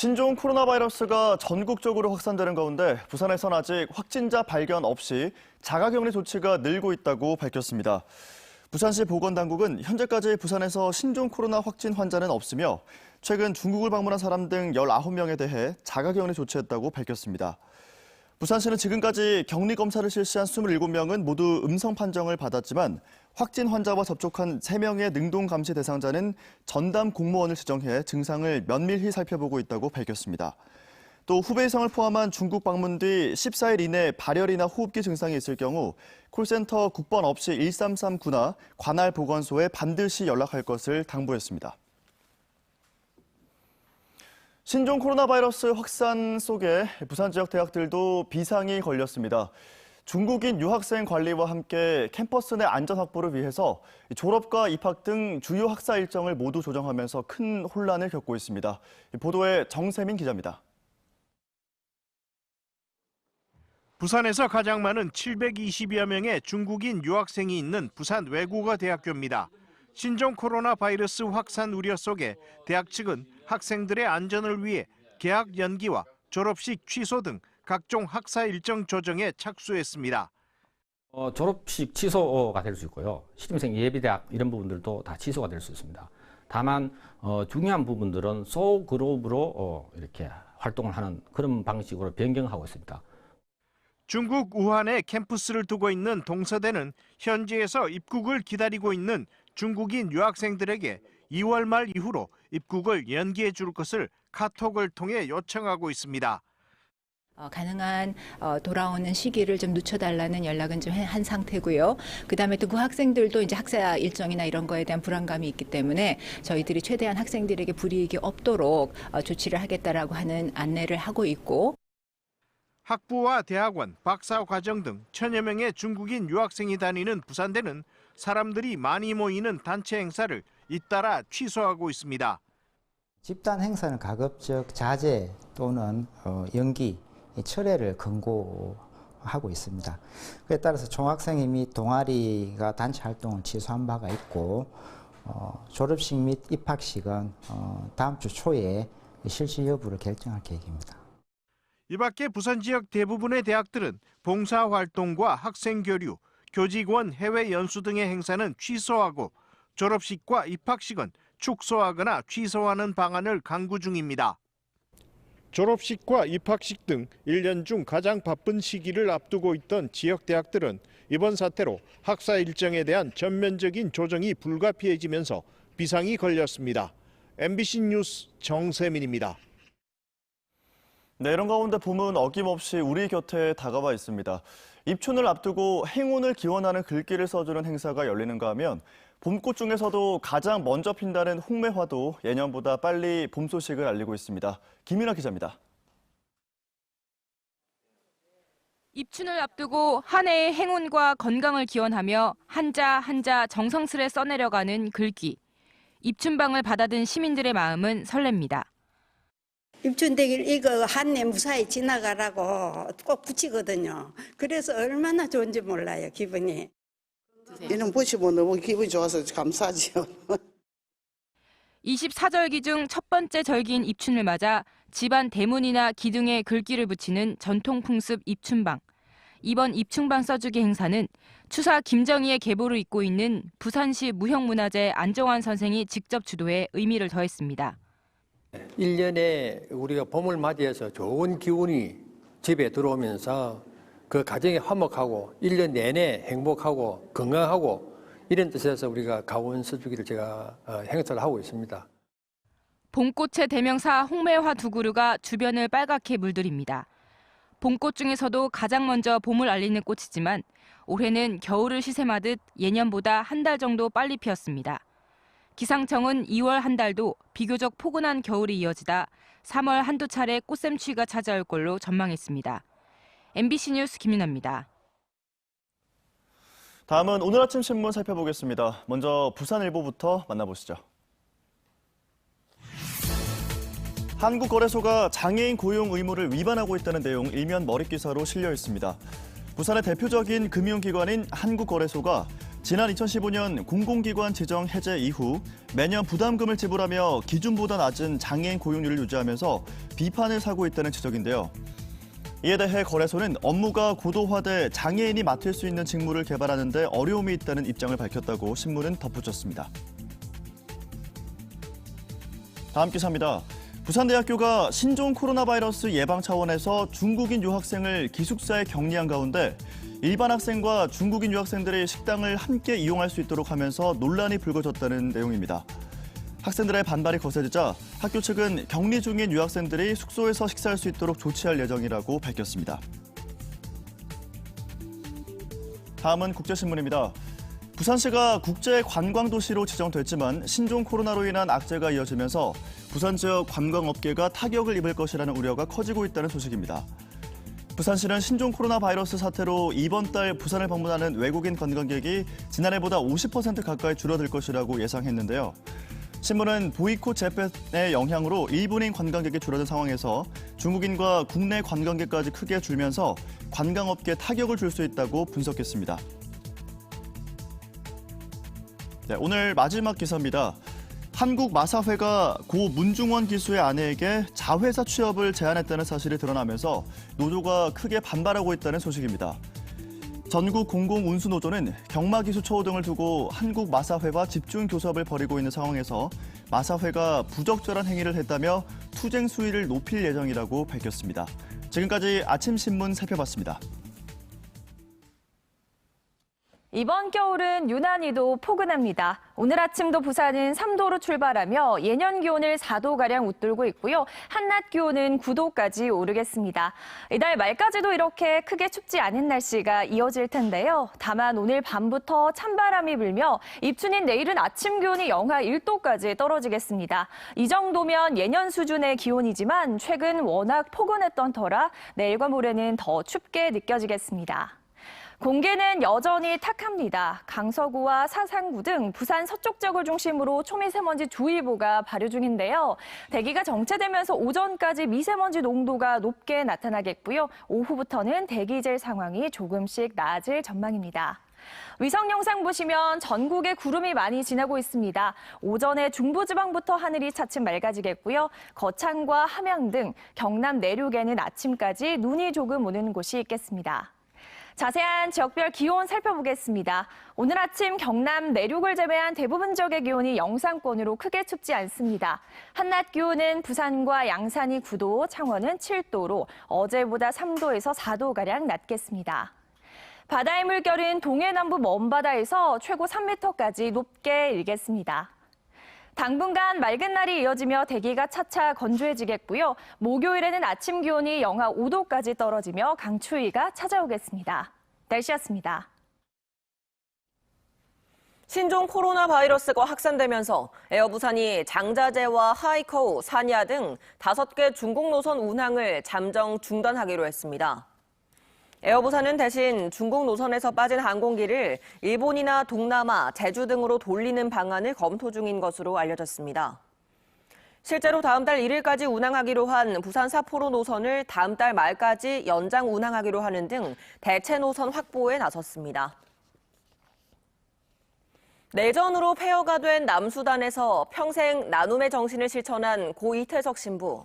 신종 코로나 바이러스가 전국적으로 확산되는 가운데 부산에선 아직 확진자 발견 없이 자가격리 조치가 늘고 있다고 밝혔습니다. 부산시 보건당국은 현재까지 부산에서 신종 코로나 확진 환자는 없으며 최근 중국을 방문한 사람 등 19명에 대해 자가격리 조치했다고 밝혔습니다. 부산시는 지금까지 격리검사를 실시한 27명은 모두 음성 판정을 받았지만 확진 환자와 접촉한 3명의 능동감시 대상자는 전담 공무원을 지정해 증상을 면밀히 살펴보고 있다고 밝혔습니다. 또 후베이성을 포함한 중국 방문 뒤 14일 이내 발열이나 호흡기 증상이 있을 경우 콜센터 국번 없이 1339나 관할 보건소에 반드시 연락할 것을 당부했습니다. 신종 코로나 바이러스 확산 속에 부산 지역 대학들도 비상이 걸렸습니다. 중국인 유학생 관리와 함께 캠퍼스 내 안전 확보를 위해서 졸업과 입학 등 주요 학사 일정을 모두 조정하면서 큰 혼란을 겪고 있습니다. 보도에 정세민 기자입니다. 부산에서 가장 많은 720여 명의 중국인 유학생이 있는 부산 외국어대학교입니다. 신종 코로나 바이러스 확산 우려 속에 대학 측은 학생들의 안전을 위해 개학 연기와 졸업식 취소 등 각종 학사 일정 조정에 착수했습니다. 졸업식 취소가 될 수 있고요. 신입생 예비대학 이런 부분들도 다 취소가 될 수 있습니다. 다만 중요한 부분들은 소그룹으로 이렇게 활동을 하는 그런 방식으로 변경하고 있습니다. 중국 우한에 캠퍼스를 두고 있는 동서대는 현지에서 입국을 기다리고 있는 중국인 유학생들에게 2월 말 이후로 입국을 연기해 줄 것을 카톡을 통해 요청하고 있습니다. 가능한 돌아오는 시기를 좀 늦춰달라는 연락은 좀 한 상태고요. 그다음에 또 그 학생들도 이제 학사 일정이나 이런 거에 대한 불안감이 있기 때문에 저희들이 최대한 학생들에게 불이익이 없도록 조치를 하겠다라고 하는 안내를 하고 있고. 학부와 대학원, 박사과정 등 1000여 명의 중국인 유학생이 다니는 부산대는 사람들이 많이 모이는 단체 행사를 잇따라 취소하고 있습니다. 집단 행사는 가급적 자제 또는 연기, 철회를 권고하고 있습니다. 그에 따라서 총학생회 및 동아리가 단체 활동을 취소한 바가 있고 졸업식 및 입학식은 다음 주 초에 실시 여부를 결정할 계획입니다. 이 밖에 부산 지역 대부분의 대학들은 봉사활동과 학생교류, 교직원 해외 연수 등의 행사는 취소하고 졸업식과 입학식은 축소하거나 취소하는 방안을 강구 중입니다. 졸업식과 입학식 등 1년 중 가장 바쁜 시기를 앞두고 있던 지역 대학들은 이번 사태로 학사 일정에 대한 전면적인 조정이 불가피해지면서 비상이 걸렸습니다. MBC 뉴스 정세민입니다. 네, 이런 가운데 봄은 어김없이 우리 곁에 다가와 있습니다. 입춘을 앞두고 행운을 기원하는 글귀를 써주는 행사가 열리는가 하면 봄꽃 중에서도 가장 먼저 핀다는 홍매화도 예년보다 빨리 봄 소식을 알리고 있습니다. 김윤아 기자입니다. 입춘을 앞두고 한 해의 행운과 건강을 기원하며 한자 한자 정성스레 써내려가는 글귀. 입춘방을 받아든 시민들의 마음은 설렙니다. 입춘대길 이거 한 해 무사히 지나가라고 꼭 붙이거든요. 그래서 얼마나 좋은지 몰라요, 기분이. 이런 붙이면 너무 기분이 좋아서 감사하지요. 24절기 중 첫 번째 절기인 입춘을 맞아 집안 대문이나 기둥에 글귀를 붙이는 전통 풍습 입춘방. 이번 입춘방 써주기 행사는 추사 김정희의 계보를 잇고 있는 부산시 무형문화재 안정환 선생이 직접 주도해 의미를 더했습니다. 1년에 우리가 봄을 맞이해서 좋은 기운이 집에 들어오면서 그 가정이 화목하고 1년 내내 행복하고 건강하고 이런 뜻에서 우리가 가원 써주기를 제가 행사를 하고 있습니다. 봄꽃의 대명사 홍매화 두 그루가 주변을 빨갛게 물들입니다. 봄꽃 중에서도 가장 먼저 봄을 알리는 꽃이지만 올해는 겨울을 시샘하듯 예년보다 한 달 정도 빨리 피었습니다. 기상청은 2월 한 달도 비교적 포근한 겨울이 이어지다 3월 한두 차례 꽃샘추위가 찾아올 걸로 전망했습니다. MBC 뉴스 김윤아입니다. 다음은 오늘 아침 신문 살펴보겠습니다. 먼저 부산일보부터 만나보시죠. 한국거래소가 장애인 고용 의무를 위반하고 있다는 내용 일면 머릿기사로 실려 있습니다. 부산의 대표적인 금융기관인 한국거래소가 지난 2015년 공공기관 지정 해제 이후 매년 부담금을 지불하며 기준보다 낮은 장애인 고용률을 유지하면서 비판을 사고 있다는 지적인데요. 이에 대해 거래소는 업무가 고도화돼 장애인이 맡을 수 있는 직무를 개발하는 데 어려움이 있다는 입장을 밝혔다고 신문은 덧붙였습니다. 다음 기사입니다. 부산대학교가 신종 코로나 바이러스 예방 차원에서 중국인 유학생을 기숙사에 격리한 가운데 일반 학생과 중국인 유학생들이 식당을 함께 이용할 수 있도록 하면서 논란이 불거졌다는 내용입니다. 학생들의 반발이 거세지자 학교 측은 격리 중인 유학생들이 숙소에서 식사할 수 있도록 조치할 예정이라고 밝혔습니다. 다음은 국제신문입니다. 부산시가 국제관광도시로 지정됐지만 신종 코로나로 인한 악재가 이어지면서 부산 지역 관광업계가 타격을 입을 것이라는 우려가 커지고 있다는 소식입니다. 부산시는 신종 코로나 바이러스 사태로 이번 달 부산을 방문하는 외국인 관광객이 지난해보다 50% 가까이 줄어들 것이라고 예상했는데요. 신문은 보이콧 재팬의 영향으로 일본인 관광객이 줄어든 상황에서 중국인과 국내 관광객까지 크게 줄면서 관광업계에 타격을 줄 수 있다고 분석했습니다. 네, 오늘 마지막 기사입니다. 한국마사회가 고 문중원 기수의 아내에게 자회사 취업을 제안했다는 사실이 드러나면서 노조가 크게 반발하고 있다는 소식입니다. 전국 공공운수노조는 경마기수 처우 등을 두고 한국마사회와 집중 교섭을 벌이고 있는 상황에서 마사회가 부적절한 행위를 했다며 투쟁 수위를 높일 예정이라고 밝혔습니다. 지금까지 아침신문 살펴봤습니다. 이번 겨울은 유난히도 포근합니다. 오늘 아침도 부산은 3도로 출발하며 예년 기온을 4도가량 웃돌고 있고요. 한낮 기온은 9도까지 오르겠습니다. 이달 말까지도 이렇게 크게 춥지 않은 날씨가 이어질 텐데요. 다만 오늘 밤부터 찬바람이 불며 입춘인 내일은 아침 기온이 영하 1도까지 떨어지겠습니다. 이 정도면 예년 수준의 기온이지만 최근 워낙 포근했던 터라 내일과 모레는 더 춥게 느껴지겠습니다. 공기는 여전히 탁합니다. 강서구와 사상구 등 부산 서쪽 지역을 중심으로 초미세먼지 주의보가 발효 중인데요. 대기가 정체되면서 오전까지 미세먼지 농도가 높게 나타나겠고요. 오후부터는 대기질 상황이 조금씩 나아질 전망입니다. 위성 영상 보시면 전국에 구름이 많이 지나고 있습니다. 오전에 중부지방부터 하늘이 차츰 맑아지겠고요. 거창과 함양 등 경남 내륙에는 아침까지 눈이 조금 오는 곳이 있겠습니다. 자세한 지역별 기온 살펴보겠습니다. 오늘 아침 경남 내륙을 제외한 대부분 지역의 기온이 영상권으로 크게 춥지 않습니다. 한낮 기온은 부산과 양산이 9도, 창원은 7도로 어제보다 3도에서 4도가량 낮겠습니다. 바다의 물결은 동해남부 먼바다에서 최고 3m까지 높게 일겠습니다. 당분간 맑은 날이 이어지며 대기가 차차 건조해지겠고요. 목요일에는 아침 기온이 영하 5도까지 떨어지며 강추위가 찾아오겠습니다. 날씨였습니다. 신종 코로나 바이러스가 확산되면서 에어부산이 장자재와 하이커우, 사냐 등 5개 중국 노선 운항을 잠정 중단하기로 했습니다. 에어부산은 대신 중국 노선에서 빠진 항공기를 일본이나 동남아, 제주 등으로 돌리는 방안을 검토 중인 것으로 알려졌습니다. 실제로 다음 달 1일까지 운항하기로 한 부산 사포로 노선을 다음 달 말까지 연장 운항하기로 하는 등 대체 노선 확보에 나섰습니다. 내전으로 폐허가 된 남수단에서 평생 나눔의 정신을 실천한 고 이태석 신부.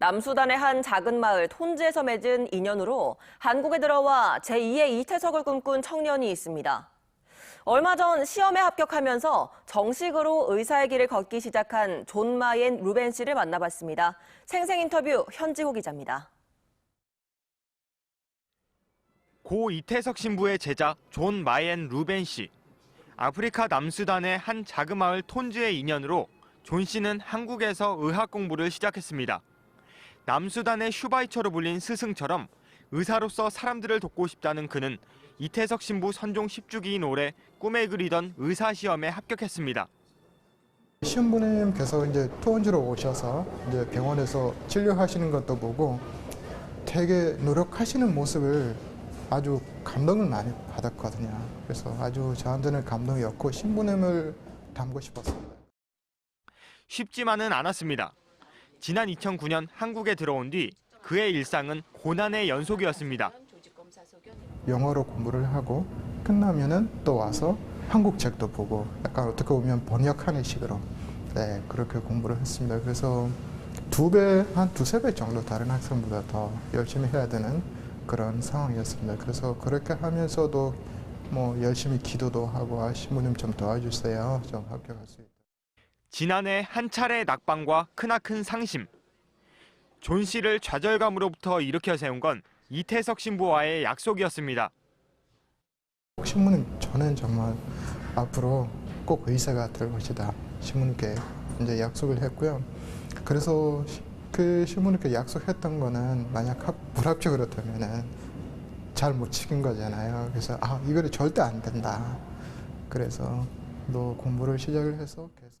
남수단의 한 작은 마을 톤지에서 맺은 인연으로 한국에 들어와 제2의 이태석을 꿈꾼 청년이 있습니다. 얼마 전 시험에 합격하면서 정식으로 의사의 길을 걷기 시작한 존 마옌 루벤 씨를 만나봤습니다. 생생 인터뷰 현지호 기자입니다. 고 이태석 신부의 제자 존 마옌 루벤 씨. 아프리카 남수단의 한 작은 마을 톤지의 인연으로 존 씨는 한국에서 의학 공부를 시작했습니다. 남수단의 슈바이처로 불린 스승처럼 의사로서 사람들을 돕고 싶다는 그는 이태석 신부 선종 10주기인 올해 꿈에 그리던 의사 시험에 합격했습니다. 신부님께서 이제 톤지로 오셔서 이제 병원에서 진료하시는 것도 보고 되게 노력하시는 모습을 아주 감동을 많이 받았거든요. 그래서 아주 저한테는 감동이었고 신부님을 닮고 싶었습니다. 쉽지만은 않았습니다. 지난 2009년 한국에 들어온 뒤 그의 일상은 고난의 연속이었습니다. 영어로 공부를 하고 끝나면은 또 와서 한국 책도 보고 약간 어떻게 보면 번역하는 식으로 네, 그렇게 공부를 했습니다. 그래서 한 두세 배 정도 다른 학생보다 더 열심히 해야 되는 그런 상황이었습니다. 그래서 그렇게 하면서도 뭐 열심히 기도도 하고 신부님 좀 도와주세요. 좀 합격할 수 있도록. 지난해 한 차례 낙방과 크나큰 상심. 존 씨를 좌절감으로부터 일으켜 세운 건 이태석 신부와의 약속이었습니다. 신부님, 저는 정말 앞으로 꼭 의사가 될 것이다. 신부님께 이제 약속을 했고요. 그래서 그 신부님께 약속했던 거는 만약 불합격 그렇다면은 잘 못 지킨 거잖아요. 그래서 이거는 절대 안 된다. 그래서 또 공부를 시작을 해서 계속.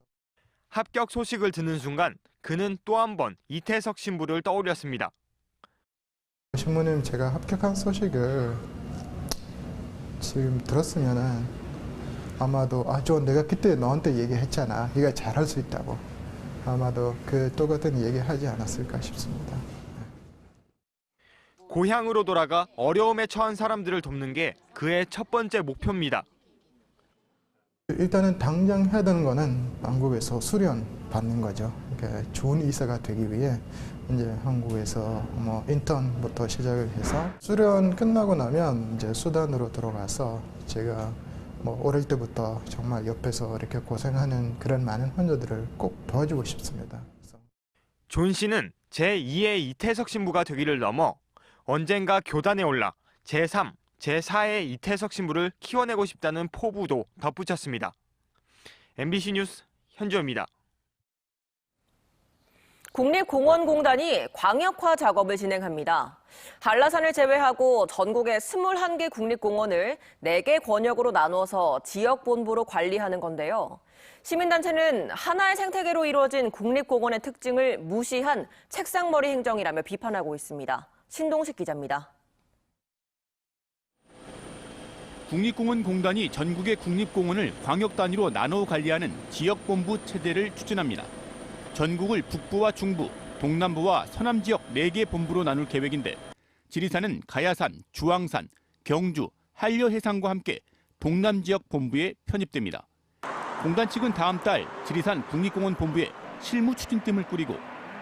합격 소식을 듣는 순간 그는 또 한 번 이태석 신부를 떠올렸습니다. 신부님, 제가 합격한 소식을 지금 들었으면은 아마도 존, 내가 그때 너한테 얘기했잖아. 네가 잘할 수 있다고. 아마도 그 똑같은 얘기하지 않았을까 싶습니다. 고향으로 돌아가 어려움에 처한 사람들을 돕는 게 그의 첫 번째 목표입니다. 일단은 당장 해야 되는 거는 한국에서 수련 받는 거죠. 그러니까 좋은 의사가 되기 위해 이제 한국에서 뭐 인턴부터 시작을 해서 수련 끝나고 나면 이제 수단으로 들어가서 제가 뭐 어릴 때부터 정말 옆에서 이렇게 고생하는 그런 많은 환자들을 꼭 도와주고 싶습니다. 존 씨는 제2의 이태석 신부가 되기를 넘어 언젠가 교단에 올라 제3, 제4의 이태석 신부를 키워내고 싶다는 포부도 덧붙였습니다. MBC 뉴스 현주호입니다. 국립공원공단이 광역화 작업을 진행합니다. 한라산을 제외하고 전국의 21개 국립공원을 4개 권역으로 나눠서 지역본부로 관리하는 건데요. 시민단체는 하나의 생태계로 이루어진 국립공원의 특징을 무시한 책상머리 행정이라며 비판하고 있습니다. 신동식 기자입니다. 국립공원공단이 전국의 국립공원을 광역 단위로 나눠 관리하는 지역본부 체제를 추진합니다. 전국을 북부와 중부, 동남부와 서남 지역 4개 본부로 나눌 계획인데 지리산은 가야산, 주황산, 경주, 한려해상과 함께 동남 지역 본부에 편입됩니다. 공단 측은 다음 달 지리산 국립공원 본부에 실무 추진팀을 꾸리고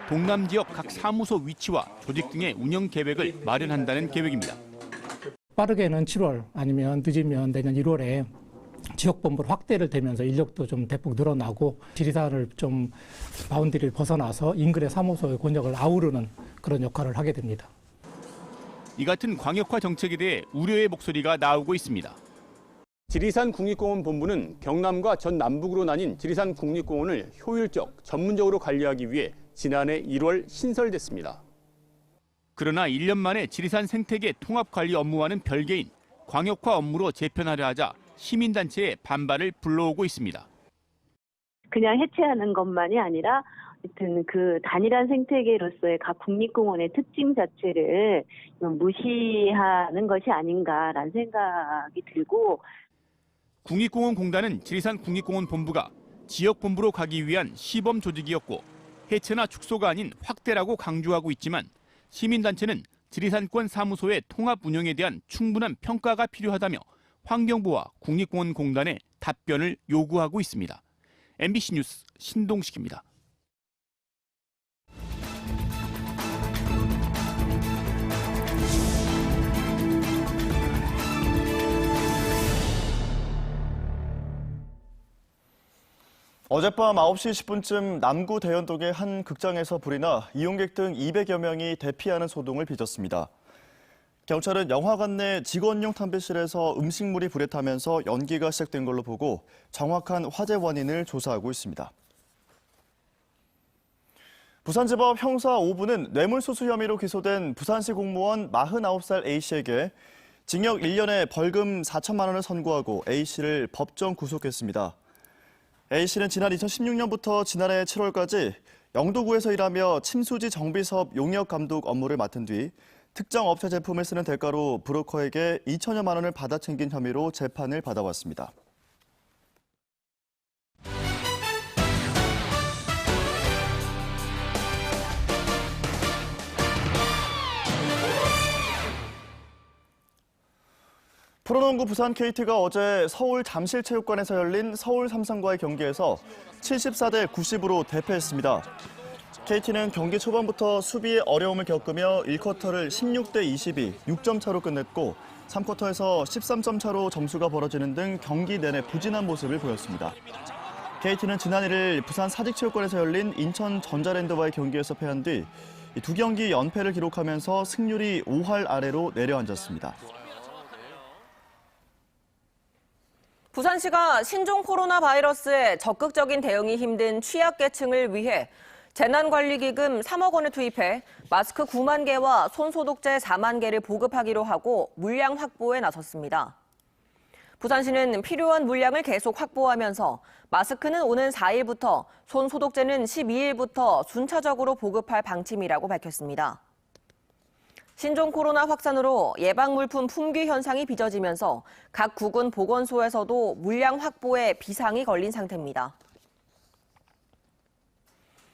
동남 지역 각 사무소 위치와 조직 등의 운영 계획을 마련한다는 계획입니다. 빠르게는 7월 아니면 늦으면 내년 1월에 지역본부를 확대를 되면서 인력도 좀 대폭 늘어나고 지리산을 좀 바운더리를 벗어나서 인근의 사무소의 권역을 아우르는 그런 역할을 하게 됩니다. 이 같은 광역화 정책에 대해 우려의 목소리가 나오고 있습니다. 지리산 국립공원 본부는 경남과 전 남북으로 나뉜 지리산 국립공원을 효율적, 전문적으로 관리하기 위해 지난해 1월 신설됐습니다. 그러나 1년 만에 지리산 생태계 통합관리 업무와는 별개인 광역화 업무로 재편하려 하자 시민단체의 반발을 불러오고 있습니다. 그냥 해체하는 것만이 아니라 하여튼 그 단일한 생태계로서의 각 국립공원의 특징 자체를 무시하는 것이 아닌가라는 생각이 들고, 국립공원공단은 지리산 국립공원 본부가 지역본부로 가기 위한 시범 조직이었고 해체나 축소가 아닌 확대라고 강조하고 있지만 시민단체는 지리산권 사무소의 통합 운영에 대한 충분한 평가가 필요하다며 환경부와 국립공원공단에 답변을 요구하고 있습니다. MBC 뉴스 신동식입니다. 어젯밤 9시 10분쯤 남구 대연동의 한 극장에서 불이 나 이용객 등 200여 명이 대피하는 소동을 빚었습니다. 경찰은 영화관 내 직원용 탐배실에서 음식물이 불에 타면서 연기가 시작된 걸로 보고 정확한 화재 원인을 조사하고 있습니다. 부산지법 형사 5부는 뇌물수수 혐의로 기소된 부산시 공무원 49살 A씨에게 징역 1년에 벌금 4천만 원을 선고하고 A씨를 법정 구속했습니다. A씨는 지난 2016년부터 지난해 7월까지 영도구에서 일하며 침수지 정비사업 용역 감독 업무를 맡은 뒤 특정 업체 제품을 쓰는 대가로 브로커에게 2천여만 원을 받아 챙긴 혐의로 재판을 받아왔습니다. 프로농구 부산 KT가 어제 서울 잠실체육관에서 열린 서울 삼성과의 경기에서 74대 90으로 대패했습니다. KT는 경기 초반부터 수비에 어려움을 겪으며 1쿼터를 16대 22, 6점 차로 끝냈고 3쿼터에서 13점 차로 점수가 벌어지는 등 경기 내내 부진한 모습을 보였습니다. KT는 지난 1일 부산 사직체육관에서 열린 인천 전자랜드와의 경기에서 패한 뒤 두 경기 연패를 기록하면서 승률이 5할 아래로 내려앉았습니다. 부산시가 신종 코로나 바이러스에 적극적인 대응이 힘든 취약계층을 위해 재난관리기금 3억 원을 투입해 마스크 9만 개와 손소독제 4만 개를 보급하기로 하고 물량 확보에 나섰습니다. 부산시는 필요한 물량을 계속 확보하면서 마스크는 오는 4일부터, 손소독제는 12일부터 순차적으로 보급할 방침이라고 밝혔습니다. 신종 코로나 확산으로 예방물품 품귀 현상이 빚어지면서 각 구군 보건소에서도 물량 확보에 비상이 걸린 상태입니다.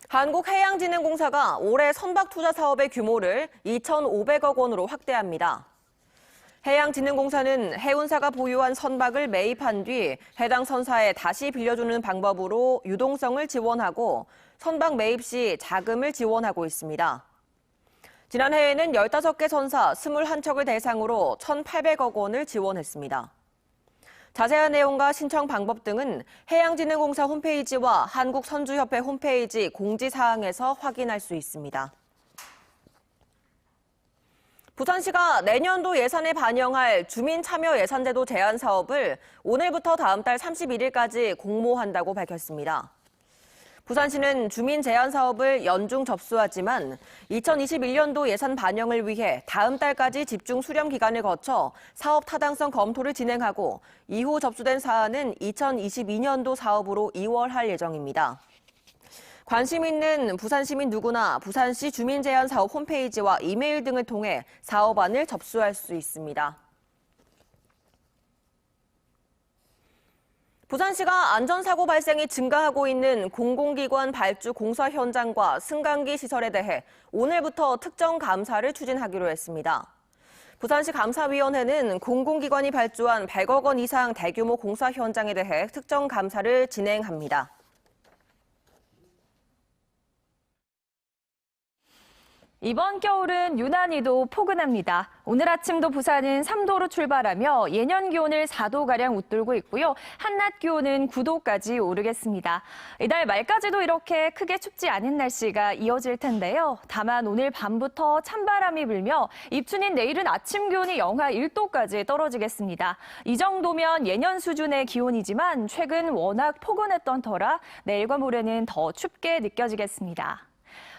한국해양진흥공사가 올해 선박투자 사업의 규모를 2,500억 원으로 확대합니다. 해양진흥공사는 해운사가 보유한 선박을 매입한 뒤 해당 선사에 다시 빌려주는 방법으로 유동성을 지원하고 선박 매입 시 자금을 지원하고 있습니다. 지난해에는 15개 선사 21척을 대상으로 1,800억 원을 지원했습니다. 자세한 내용과 신청 방법 등은 해양진흥공사 홈페이지와 한국선주협회 홈페이지 공지사항에서 확인할 수 있습니다. 부산시가 내년도 예산에 반영할 주민참여예산제도 제안 사업을 오늘부터 다음 달 31일까지 공모한다고 밝혔습니다. 부산시는 주민 제안 사업을 연중 접수하지만 2021년도 예산 반영을 위해 다음 달까지 집중 수렴 기간을 거쳐 사업 타당성 검토를 진행하고 이후 접수된 사안은 2022년도 사업으로 이월할 예정입니다. 관심 있는 부산시민 누구나 부산시 주민제안사업 홈페이지와 이메일 등을 통해 사업안을 접수할 수 있습니다. 부산시가 안전사고 발생이 증가하고 있는 공공기관 발주 공사 현장과 승강기 시설에 대해 오늘부터 특정 감사를 추진하기로 했습니다. 부산시 감사위원회는 공공기관이 발주한 100억 원 이상 대규모 공사 현장에 대해 특정 감사를 진행합니다. 이번 겨울은 유난히도 포근합니다. 오늘 아침도 부산은 3도로 출발하며 예년 기온을 4도가량 웃돌고 있고요. 한낮 기온은 9도까지 오르겠습니다. 이달 말까지도 이렇게 크게 춥지 않은 날씨가 이어질 텐데요. 다만 오늘 밤부터 찬바람이 불며 입춘인 내일은 아침 기온이 영하 1도까지 떨어지겠습니다. 이 정도면 예년 수준의 기온이지만 최근 워낙 포근했던 터라 내일과 모레는 더 춥게 느껴지겠습니다.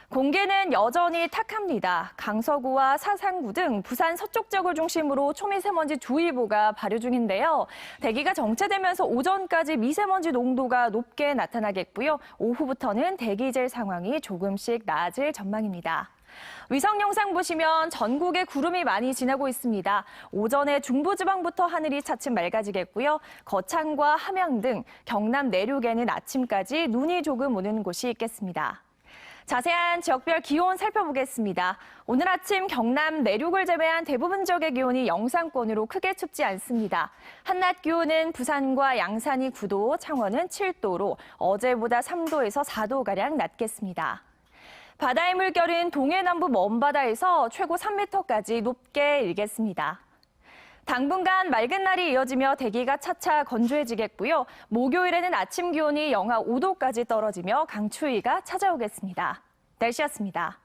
공기는 여전히 탁합니다. 강서구와 사상구 등 부산 서쪽 지역을 중심으로 초미세먼지 주의보가 발효 중인데요. 대기가 정체되면서 오전까지 미세먼지 농도가 높게 나타나겠고요. 오후부터는 대기질 상황이 조금씩 나아질 전망입니다. 위성 영상 보시면 전국에 구름이 많이 지나고 있습니다. 오전에 중부지방부터 하늘이 차츰 맑아지겠고요. 거창과 함양 등 경남 내륙에는 아침까지 눈이 조금 오는 곳이 있겠습니다. 자세한 지역별 기온 살펴보겠습니다. 오늘 아침 경남 내륙을 제외한 대부분 지역의 기온이 영상권으로 크게 춥지 않습니다. 한낮 기온은 부산과 양산이 9도, 창원은 7도로 어제보다 3도에서 4도가량 낮겠습니다. 바다의 물결은 동해 남부 먼바다에서 최고 3m까지 높게 일겠습니다. 당분간 맑은 날이 이어지며 대기가 차차 건조해지겠고요. 목요일에는 아침 기온이 영하 5도까지 떨어지며 강추위가 찾아오겠습니다. 날씨였습니다.